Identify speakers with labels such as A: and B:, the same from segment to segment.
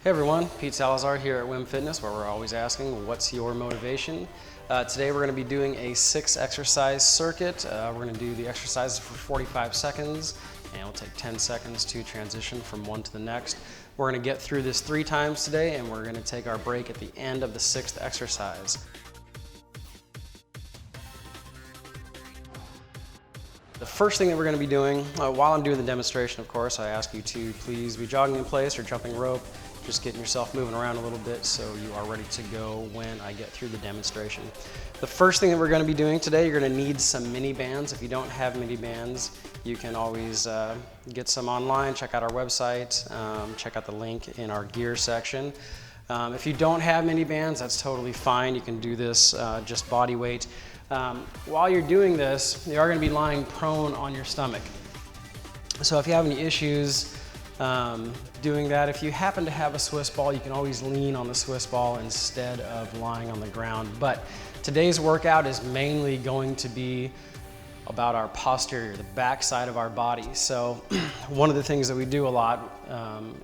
A: Hey everyone, Pete Salazar here at WYM Fitness, where we're always asking, what's your motivation? Today we're going to be doing a 6-exercise circuit. We're going to do the exercises for 45 seconds, and it'll take 10 seconds to transition from one to the next. We're going to get through this 3 times today, and we're going to take our break at the end of the 6th exercise. The first thing that we're going to be doing, while I'm doing the demonstration, of course, I ask you to please be jogging in place or jumping rope, just getting yourself moving around a little bit so you are ready to go when I get through the demonstration. The first thing that we're going to be doing today, you're going to need some mini bands. If you don't have mini bands, you can always get some online, check out our website, check out the link in our gear section. If you don't have mini bands, that's totally fine. You can do this just body weight. While you're doing this, you are going to be lying prone on your stomach. So if you have any issues doing that, if you happen to have a Swiss ball, you can always lean on the Swiss ball instead of lying on the ground. But today's workout is mainly going to be about our posterior, the back side of our body. So one of the things that we do a lot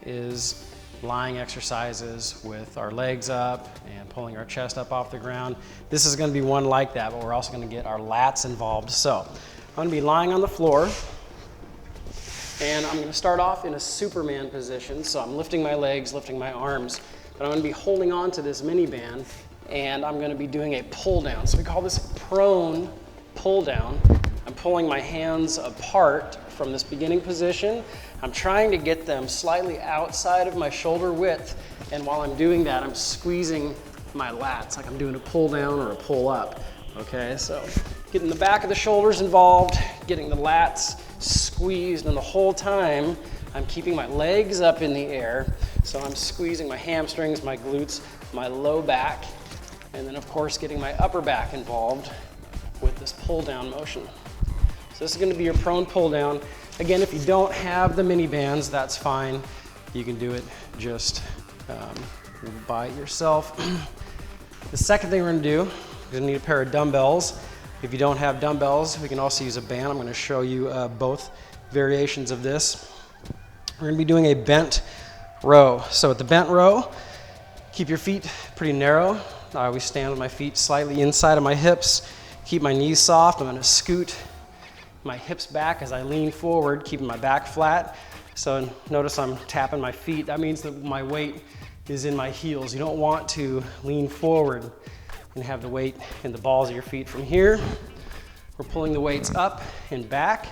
A: is lying exercises with our legs up and pulling our chest up off the ground. This is going to be one like that, but we're also going to get our lats involved. So I'm going to be lying on the floor, and I'm going to start off in a Superman position. So I'm lifting my legs, lifting my arms, but I'm going to be holding on to this mini band, and I'm going to be doing a pull down. So we call this prone pull down. I'm pulling my hands apart from this beginning position. I'm trying to get them slightly outside of my shoulder width, and while I'm doing that, I'm squeezing my lats like I'm doing a pull down or a pull up. Okay, so getting the back of the shoulders involved, getting the lats squeezed, and the whole time I'm keeping my legs up in the air. So I'm squeezing my hamstrings, my glutes, my low back, and then of course getting my upper back involved with this pull down motion. So this is going to be your prone pull down. Again, if you don't have the mini bands, that's fine. You can do it just by yourself. The second thing we're going to do, you're going to need a pair of dumbbells. If you don't have dumbbells, we can also use a band. I'm going to show you both variations of this. We're going to be doing a bent row. So with the bent row, keep your feet pretty narrow. I always stand with my feet slightly inside of my hips. Keep my knees soft. I'm going to scoot my hips back as I lean forward, keeping my back flat. So notice I'm tapping my feet. That means that my weight is in my heels. You don't want to lean forward and have the weight in the balls of your feet. From here, we're pulling the weights up and back.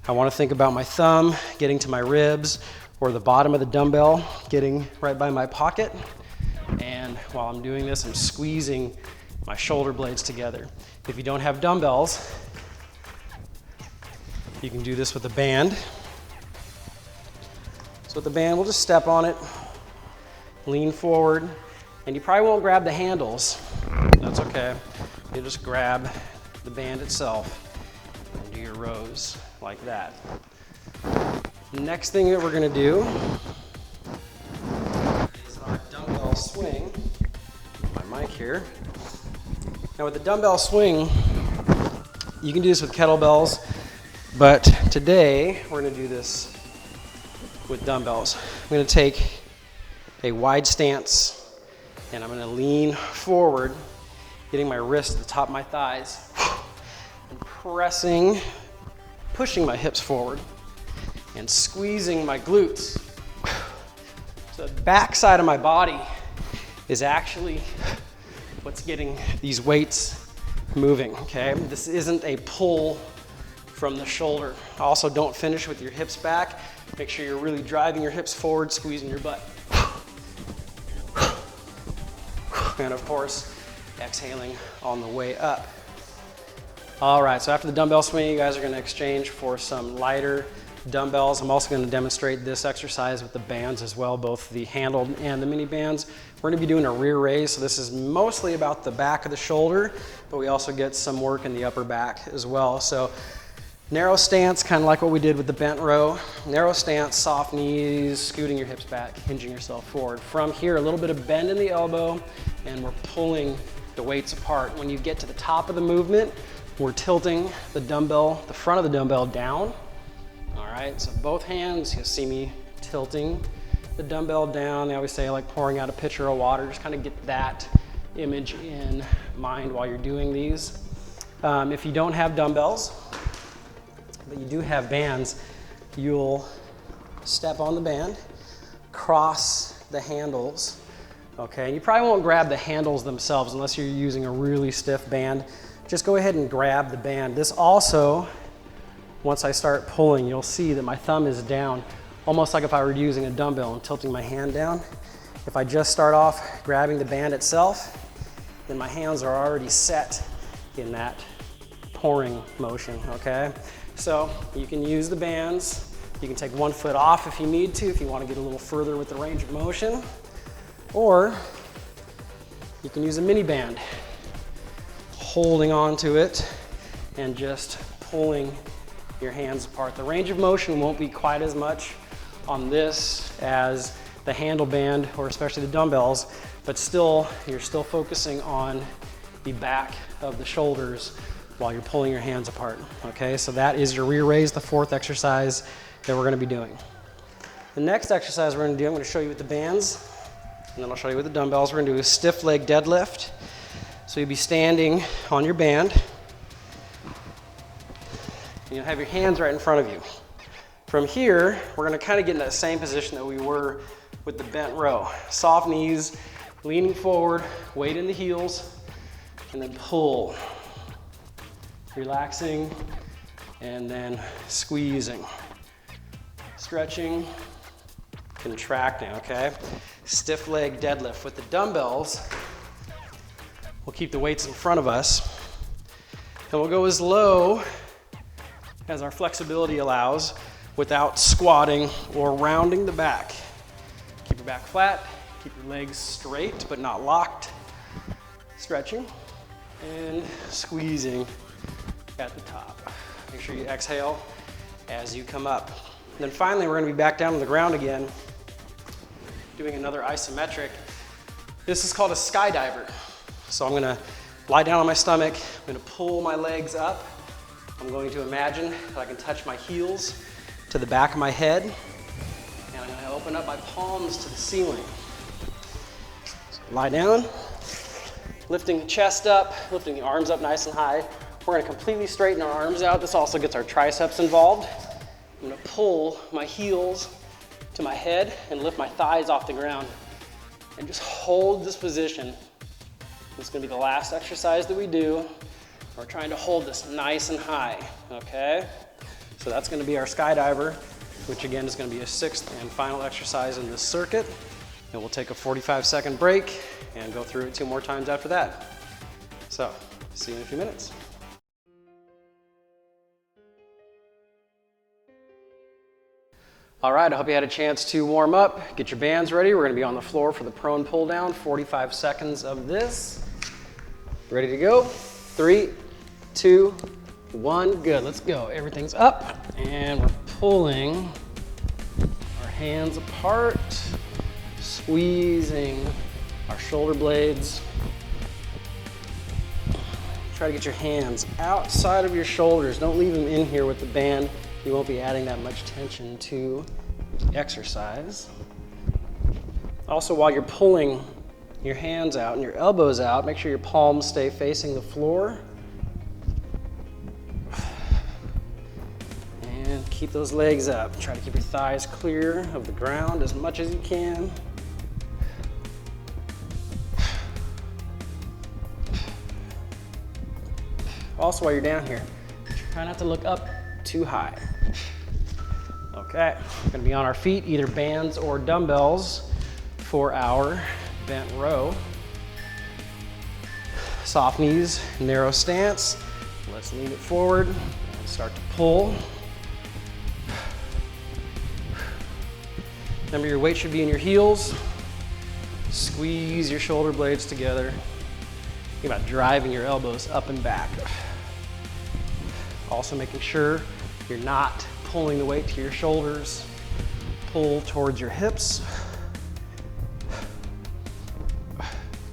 A: I want to think about my thumb getting to my ribs or the bottom of the dumbbell getting right by my pocket. And while I'm doing this, I'm squeezing my shoulder blades together. If you don't have dumbbells, you can do this with a band. So with the band, we'll just step on it, lean forward, and you probably won't grab the handles. That's okay. You just grab the band itself and do your rows like that. Next thing that we're going to do is our dumbbell swing. My mic here. Now with the dumbbell swing, you can do this with kettlebells, but today we're going to do this with dumbbells. I'm going to take a wide stance and I'm going to lean forward, getting my wrist at the top of my thighs and pushing my hips forward and squeezing my glutes. So the back side of my body is actually what's getting these weights moving, okay? This isn't a pull from the shoulder. Also, don't finish with your hips back. Make sure you're really driving your hips forward, squeezing your butt. And of course, exhaling on the way up. All right, so after the dumbbell swing, you guys are gonna exchange for some lighter dumbbells. I'm also gonna demonstrate this exercise with the bands as well, both the handled and the mini bands. We're gonna be doing a rear raise, so this is mostly about the back of the shoulder, but we also get some work in the upper back as well. So narrow stance, kind of like what we did with the bent row. Narrow stance, soft knees, scooting your hips back, hinging yourself forward. From here, a little bit of bend in the elbow, and we're pulling the weights apart. When you get to the top of the movement, we're tilting the dumbbell, the front of the dumbbell down. All right, so both hands, you'll see me tilting the dumbbell down. They always say like pouring out a pitcher of water. Just kind of get that image in mind while you're doing these. If you don't have dumbbells, but you do have bands, you'll step on the band, cross the handles, okay? And you probably won't grab the handles themselves unless you're using a really stiff band. Just go ahead and grab the band. This also, once I start pulling, you'll see that my thumb is down, almost like if I were using a dumbbell and tilting my hand down. If I just start off grabbing the band itself, then my hands are already set in that pouring motion, okay? So you can use the bands. You can take one foot off if you need to, if you want to get a little further with the range of motion, or you can use a mini band, holding onto it and just pulling your hands apart. The range of motion won't be quite as much on this as the handle band or especially the dumbbells, but still, you're still focusing on the back of the shoulders while you're pulling your hands apart, okay? So that is your rear raise, the fourth exercise that we're gonna be doing. The next exercise we're gonna do, I'm gonna show you with the bands, and then I'll show you with the dumbbells. We're gonna do a stiff leg deadlift. So you'll be standing on your band, and you'll have your hands right in front of you. From here, we're gonna kind of get in that same position that we were with the bent row. Soft knees, leaning forward, weight in the heels, and then pull. Relaxing, and then squeezing. Stretching, contracting, okay? Stiff leg deadlift. With the dumbbells, we'll keep the weights in front of us, and we'll go as low as our flexibility allows without squatting or rounding the back. Keep your back flat, keep your legs straight but not locked. Stretching and squeezing at the top. Make sure you exhale as you come up. And then finally, we're gonna be back down on the ground again, doing another isometric. This is called a skydiver. So I'm gonna lie down on my stomach, I'm gonna pull my legs up. I'm going to imagine that I can touch my heels to the back of my head, and I'm gonna open up my palms to the ceiling. So lie down, lifting the chest up, lifting the arms up nice and high. We're gonna completely straighten our arms out. This also gets our triceps involved. I'm gonna pull my heels to my head and lift my thighs off the ground and just hold this position. This is gonna be the last exercise that we do. We're trying to hold this nice and high, okay? So that's gonna be our skydiver, which again is gonna be a sixth and final exercise in this circuit. And we'll take a 45-second break and go through it 2 more times after that. So, see you in a few minutes. All right, I hope you had a chance to warm up, get your bands ready. We're gonna be on the floor for the prone pull down, 45 seconds of this. Ready to go? 3, 2, 1, good, let's go. Everything's up, and we're pulling our hands apart, squeezing our shoulder blades. Try to get your hands outside of your shoulders. Don't leave them in here with the band. You won't be adding that much tension to the exercise. Also, while you're pulling your hands out and your elbows out, make sure your palms stay facing the floor. And keep those legs up. Try to keep your thighs clear of the ground as much as you can. Also, while you're down here, try not to look up too high. Okay, we're gonna be on our feet, either bands or dumbbells for our bent row. Soft knees, narrow stance. Let's lean it forward and start to pull. Remember, your weight should be in your heels. Squeeze your shoulder blades together. Think about driving your elbows up and back. Also making sure you're not pulling the weight to your shoulders. Pull towards your hips.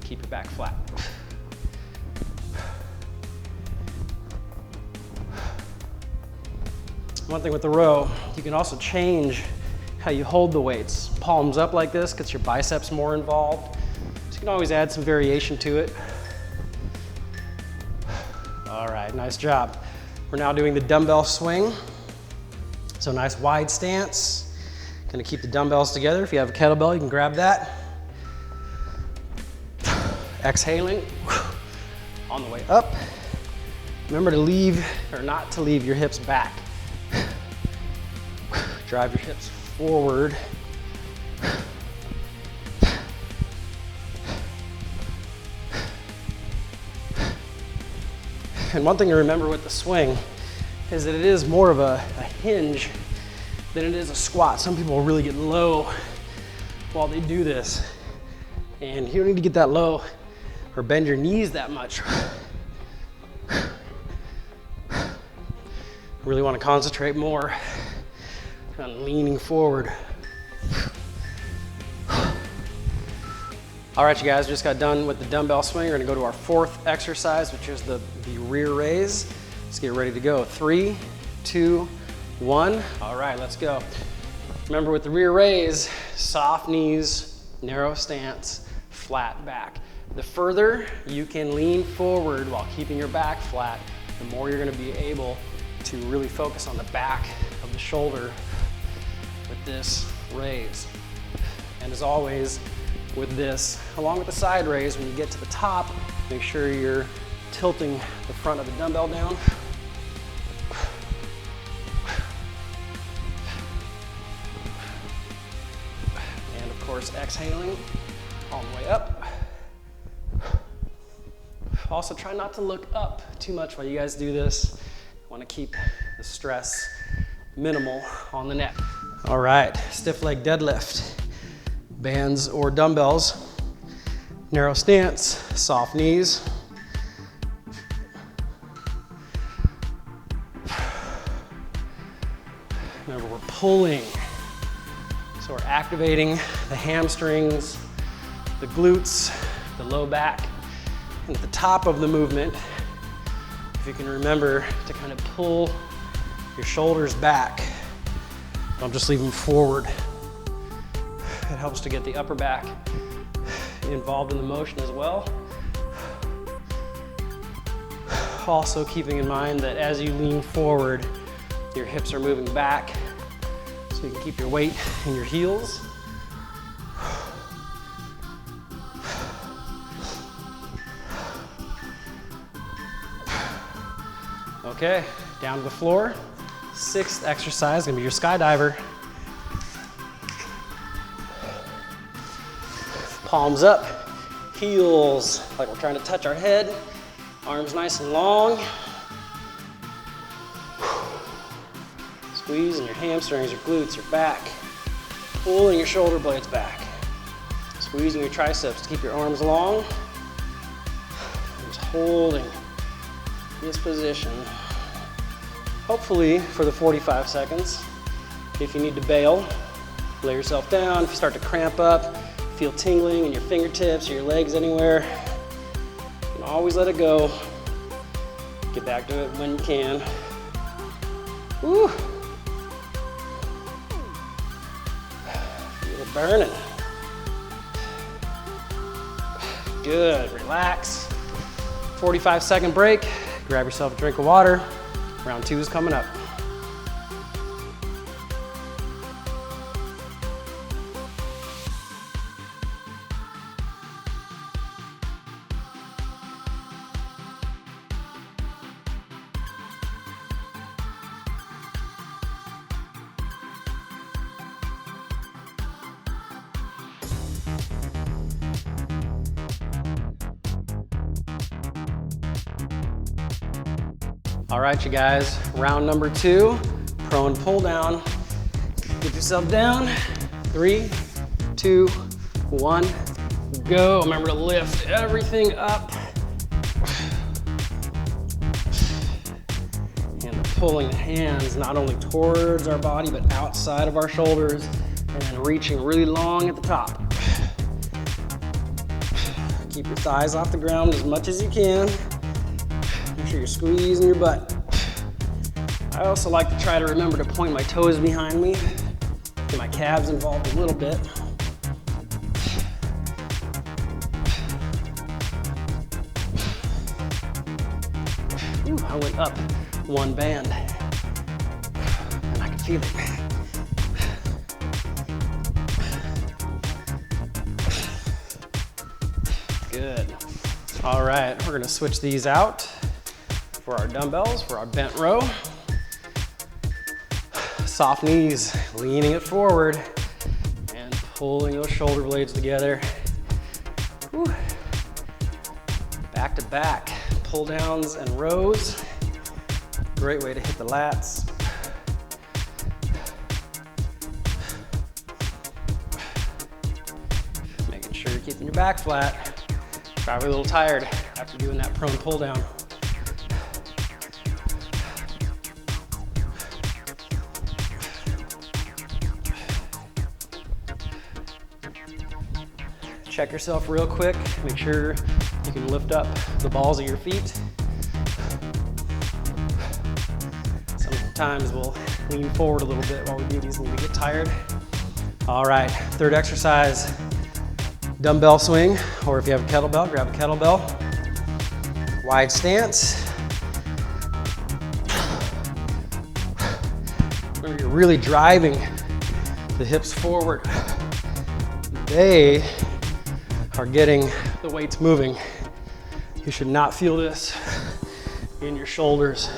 A: Keep your back flat. One thing with the row, you can also change how you hold the weights. Palms up like this gets your biceps more involved. So you can always add some variation to it. All right, nice job. We're now doing the dumbbell swing. So nice wide stance. Gonna keep the dumbbells together. If you have a kettlebell, you can grab that. Exhaling on the way up. Remember to leave, or not to leave your hips back. Drive your hips forward. And one thing to remember with the swing is that it is more of a hinge than it is a squat. Some people really get low while they do this. And you don't need to get that low or bend your knees that much. Really want to concentrate more on leaning forward. All right, you guys, just got done with the dumbbell swing. We're gonna go to our fourth exercise, which is the rear raise. Let's get ready to go. 3, 2, 1. All right, let's go. Remember with the rear raise, soft knees, narrow stance, flat back. The further you can lean forward while keeping your back flat, the more you're gonna be able to really focus on the back of the shoulder with this raise. And as always, with this, along with the side raise, when you get to the top, make sure you're tilting the front of the dumbbell down. And of course, exhaling all the way up. Also, try not to look up too much while you guys do this. Want to keep the stress minimal on the neck. All right, stiff leg deadlift. Bands or dumbbells. Narrow stance, soft knees. Remember, we're pulling. So we're activating the hamstrings, the glutes, the low back. And at the top of the movement, if you can remember to kind of pull your shoulders back, don't just leave them forward. It helps to get the upper back involved in the motion as well. Also keeping in mind that as you lean forward, your hips are moving back so you can keep your weight in your heels. Okay, down to the floor. Sixth exercise, gonna be your skydiver. Palms up, heels like we're trying to touch our head. Arms nice and long. Squeezing your hamstrings, your glutes, your back. Pulling your shoulder blades back. Squeezing your triceps to keep your arms long. Just holding this position. Hopefully for the 45 seconds. If you need to bail, lay yourself down. If you start to cramp up, feel tingling in your fingertips or your legs anywhere, you can always let it go. Get back to it when you can. Woo! Feel it burning. Good, relax. 45-second break. Grab yourself a drink of water. Round 2 is coming up. All right, you guys, round number 2, prone pull down. Get yourself down. 3, 2, 1, go. Remember to lift everything up. And pulling the hands not only towards our body, but outside of our shoulders, and then reaching really long at the top. Keep your thighs off the ground as much as you can. Make sure you're squeezing your butt. I also like to try to remember to point my toes behind me Get my calves involved a little bit. Ooh, I went up one band, and I can feel it. Good. All right, we're gonna switch these out for our dumbbells, for our bent row. Soft knees, leaning it forward and pulling those shoulder blades together. Whew. Back to back, pull downs and rows. Great way to hit the lats. Making sure you're keeping your back flat. Probably a little tired after doing that prone pull down. Check yourself real quick. Make sure you can lift up the balls of your feet. Sometimes we'll lean forward a little bit while we do these when we get tired. All right, third exercise, dumbbell swing, or if you have a kettlebell, grab a kettlebell. Wide stance. Remember, you're really driving the hips forward. They are getting the weights moving. You should not feel this in your shoulders.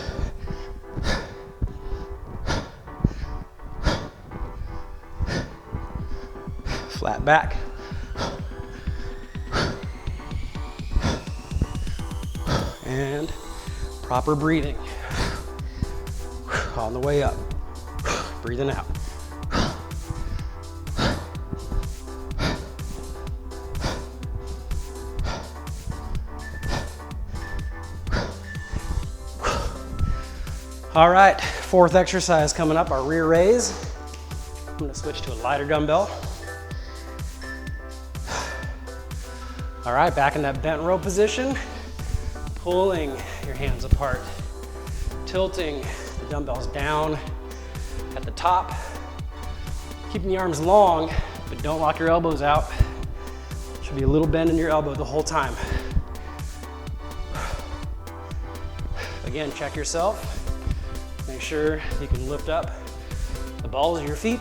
A: Flat back. And proper breathing. On the way up. Breathing out. All right, fourth exercise coming up, our rear raise. I'm gonna switch to a lighter dumbbell. All right, back in that bent row position, pulling your hands apart, tilting the dumbbells down at the top, keeping the arms long, but don't lock your elbows out. Should be a little bend in your elbow the whole time. Again, check yourself. Make sure you can lift up the balls of your feet.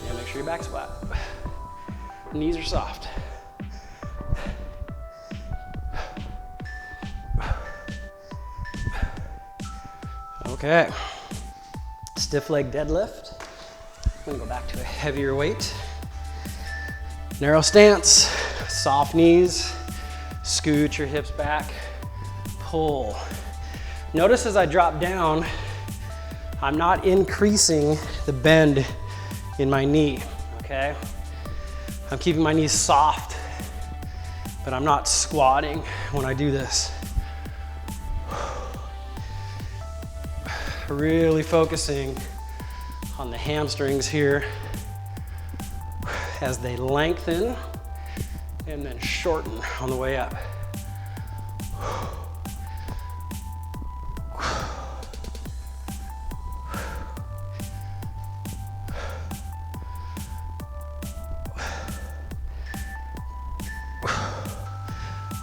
A: And make sure your back's flat. Knees are soft. Okay. Stiff leg deadlift. I'm gonna go back to a heavier weight. Narrow stance, soft knees, scoot your hips back, pull. Notice as I drop down, I'm not increasing the bend in my knee, okay? I'm keeping my knees soft, but I'm not squatting when I do this. Really focusing on the hamstrings here as they lengthen and then shorten on the way up.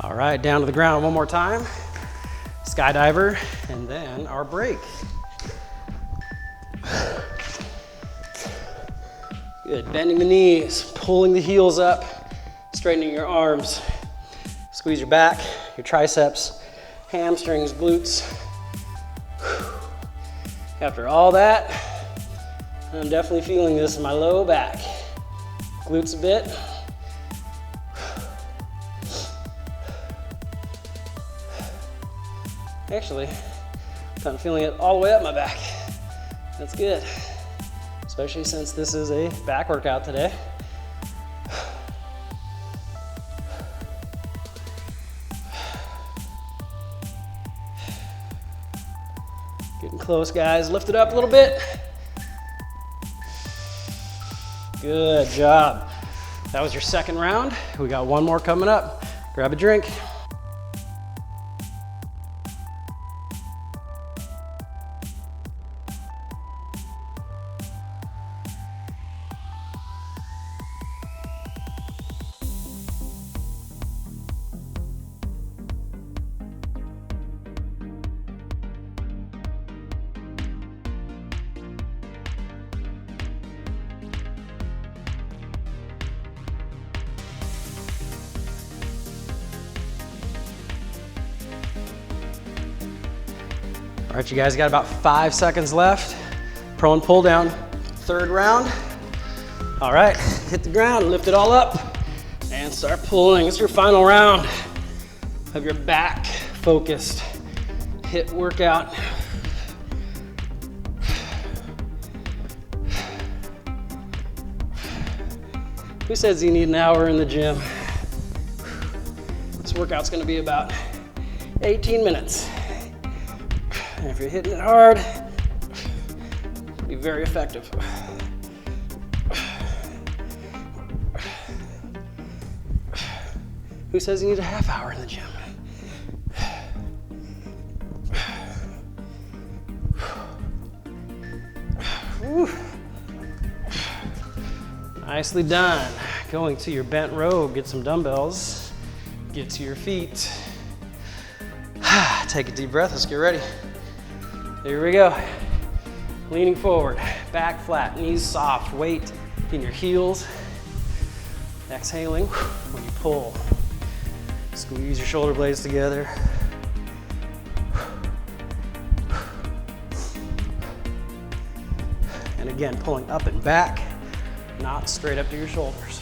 A: All right, down to the ground one more time. Skydiver, and then our break. Good, bending the knees, pulling the heels up, straightening your arms. Squeeze your back, your triceps, hamstrings, glutes. After all that, I'm definitely feeling this in my low back. Glutes a bit. Actually, I'm feeling it all the way up my back. That's good. Especially since this is a back workout today. Getting close, guys. Lift it up a little bit. Good job. That was your second round. We got one more coming up. grab a drink. All right, you guys got about 5 seconds left. Prone pull down, third round. All right, hit the ground, lift it all up, and start pulling. It's your final round of your back focused HIIT workout. Who says you need an hour in the gym? This workout's gonna be about 18 minutes. And if you're hitting it hard, it'll be very effective. Who says you need a half hour in the gym? Whew. Nicely done. Going to your bent row, get some dumbbells, get to your feet. Take a deep breath, let's get ready. Here we go. Leaning forward, back flat, knees soft, weight in your heels. Exhaling when you pull. Squeeze your shoulder blades together. And again, pulling up and back, not straight up to your shoulders.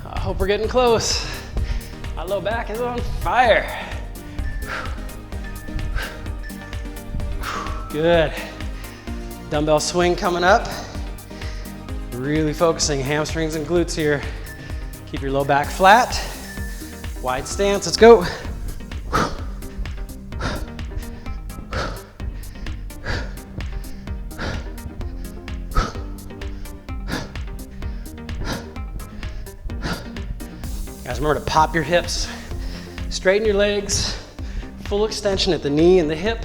A: I hope we're getting close. My low back is on fire. Good. Dumbbell swing coming up. Really focusing hamstrings and glutes here. Keep your low back flat. Wide stance, let's go. Guys, remember to pop your hips, straighten your legs, full extension at the knee and the hip.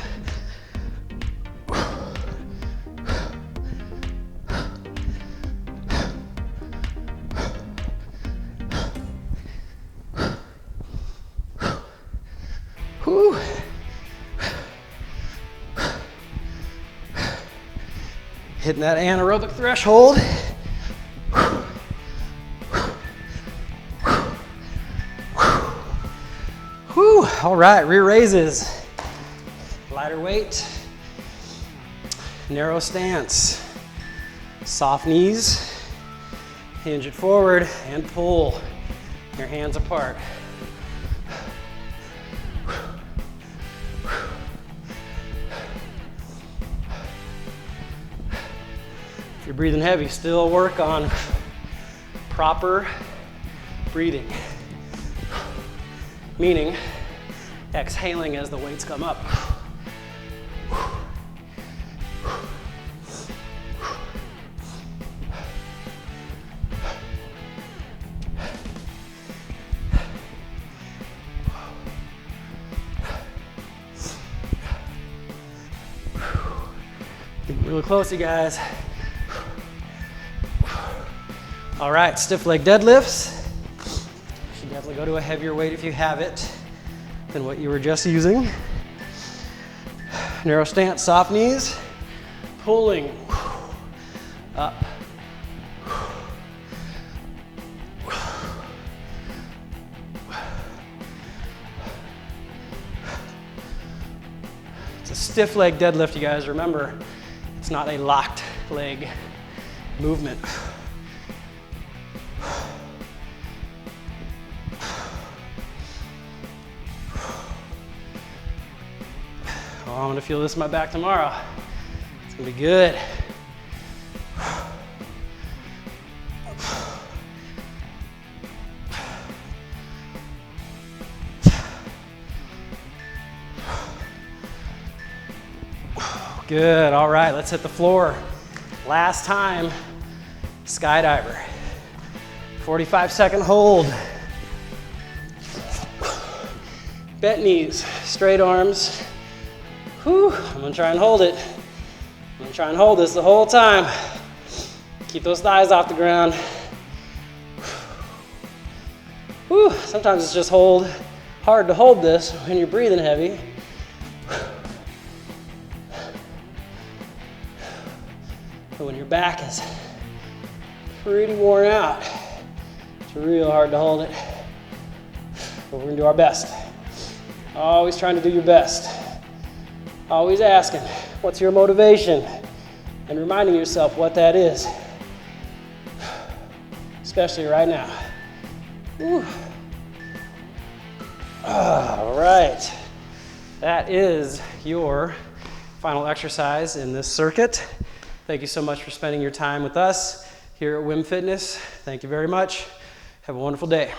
A: Whew. Hitting that anaerobic threshold. Whew. All right, rear raises. Lighter weight. Narrow stance. Soft knees. Hinge it forward and pull. Your hands apart. If you're breathing heavy, still work on proper breathing. Meaning, exhaling as the weights come up. Getting really close, you guys. All right, stiff leg deadlifts. You should definitely go to a heavier weight if you have it than what you were just using. Narrow stance, soft knees, pulling up. It's a stiff leg deadlift, you guys. Remember, it's not a locked leg movement. Oh, I'm gonna feel this in my back tomorrow. It's gonna be good. Good, all right, let's hit the floor. Last time, skydiver. 45-second hold. Bent knees, straight arms. Whew, I'm gonna try and hold it. I'm gonna try and hold this the whole time. Keep those thighs off the ground. Whew, sometimes it's just hard to hold this when you're breathing heavy. But when your back is pretty worn out, it's real hard to hold it. But we're gonna do our best. Always trying to do your best. Always asking, what's your motivation? And reminding yourself what that is. Especially right now. Whew. All right. That is your final exercise in this circuit. Thank you so much for spending your time with us here at WYM Fitness. Thank you very much. Have a wonderful day.